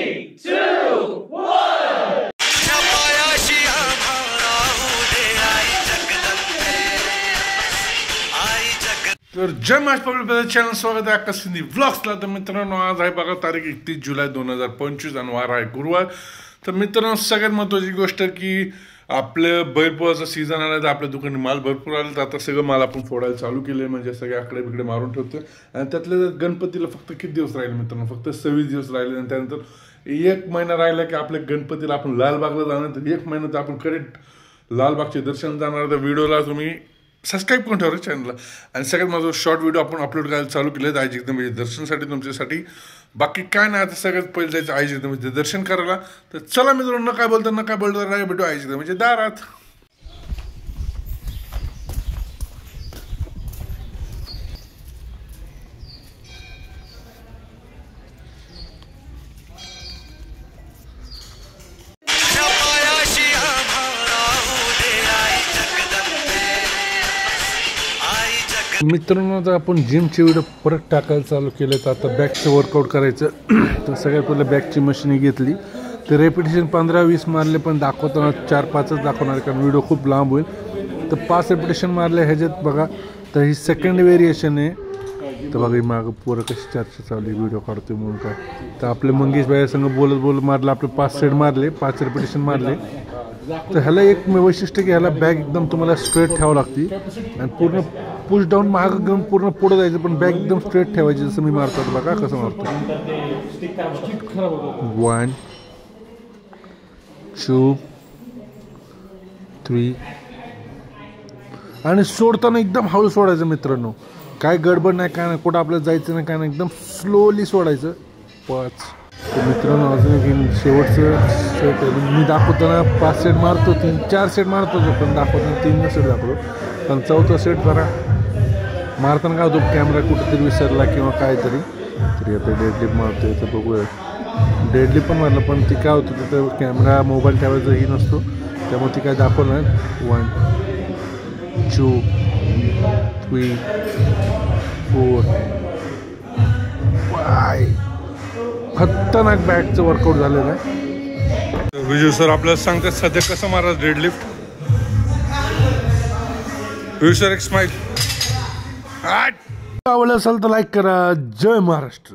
3, 2, 1. तर जय Maharaj public channel स्वागत आहे आकाश सिंधी व्लॉग्सला। तर मित्रांनो आज आहे बघा तारीख 31 जुलै 2025 आणि वार आहे गुरुवार। तर मित्रांनो सगळ्यात महत्त्वाची गोष्ट की आपलं बैलपोळाचा सीझन आला तर आपल्या दुकानी माल भरपूर आला। तर आता सगळं माल आपण फोडायला चालू केले, म्हणजे सगळे आकडे बिकडे मारून ठेवतोय। आणि त्यातल्या गणपतीला फक्त किती दिवस राहिले मित्रांनो, फक्त 26 दिवस राहिले। आणि त्यानंतर 1 महिना राहिला की आपल्या गणपतीला आपण लालबागला जाणार। तर 1 महिन्यात आपण करेक्ट लालबागचे दर्शन जाणार। तर व्हिडिओला तुम्ही सबस्क्राईब करून ठेवा चॅनलला। आणि सगळ्यात माझं शॉर्ट व्हिडिओ आपण अपलोड करायला चालू केले आई जगदंबेचे दर्शनासाठी तुमच्यासाठी। बाकी काय नाही, आता सगळ्यात पहिले जायचं आई जगदंबेचे दर्शन करायला। तर चला मित्रांनो, काय बोलतो नाही भेटू आई जगदंबेच्या दारात। मित्रांनो आता आपण जिमचे व्हिडिओ परत टाकायला चालू केले। तर आता बॅकचं वर्कआउट करायचं। तर सगळ्यात पहिलं बॅकची मशीन घेतली, तर रेपिटेशन 15-20 मारले, पण दाखवताना 4-5च दाखवणार कारण व्हिडिओ खूप लांब होईल। तर 5 रेपिटेशन मारले ह्याच्यात बघा। तर ही सेकंड व्हेरिएशन आहे। तर बघा ही मागं पोरं कशी चर्चा चालली व्हिडिओ काढतोय म्हणून काय। तर आपले मंगेश भाई संग बोलत मारलं, आपले 5 सेट मारले, 5 रेपिटेशन मारले। तर ह्याला एक वैशिष्ट्य की ह्याला बॅग एकदम तुम्हाला स्ट्रेट ठेवावं लागते आणि पूर्ण पुश डाऊन महाग घेऊन पूर्ण पुढे जायचं, पण बॅग एकदम स्ट्रेट ठेवायची जसं मी मारतो बघा कसं मारतो। 1 2 3 आणि सोडताना एकदम हळू सोडायचं मित्रांनो, काय गडबड नाही काय नाही, कुठं आपल्याला जायचं नाही काय नाही, एकदम स्लोली सोडायचं। 5 तर मित्रांनो अजून एक शेवटचं सेट मी दाखवताना 5 सेट मारतो, 3-4 सेट मारतो, पण दाखवताना 3 सेट दाखवतो। पण 4था सेट जरा मारताना काय होतो कॅमेरा कुठेतरी विसरला किंवा काहीतरी, तरी आता डेडलिफ्ट मारतोय। तर बघूया डेडलिफ्ट पण मारलं, पण ती काय होतं तिथं कॅमेरा मोबाईल ठेवायचं ही नसतो, त्यामुळे ती काय दाखवलं नाही। 1 2 3 4 5 खतरनाक बॅकचं वर्कआउट झालेलं आहे। विजू सर आपल्याला सांगतात सध्या कसं मारा डेडलिफ्ट। विजू सर एक स्माइल आवडलं असेल तर लाईक करा। जय महाराष्ट्र।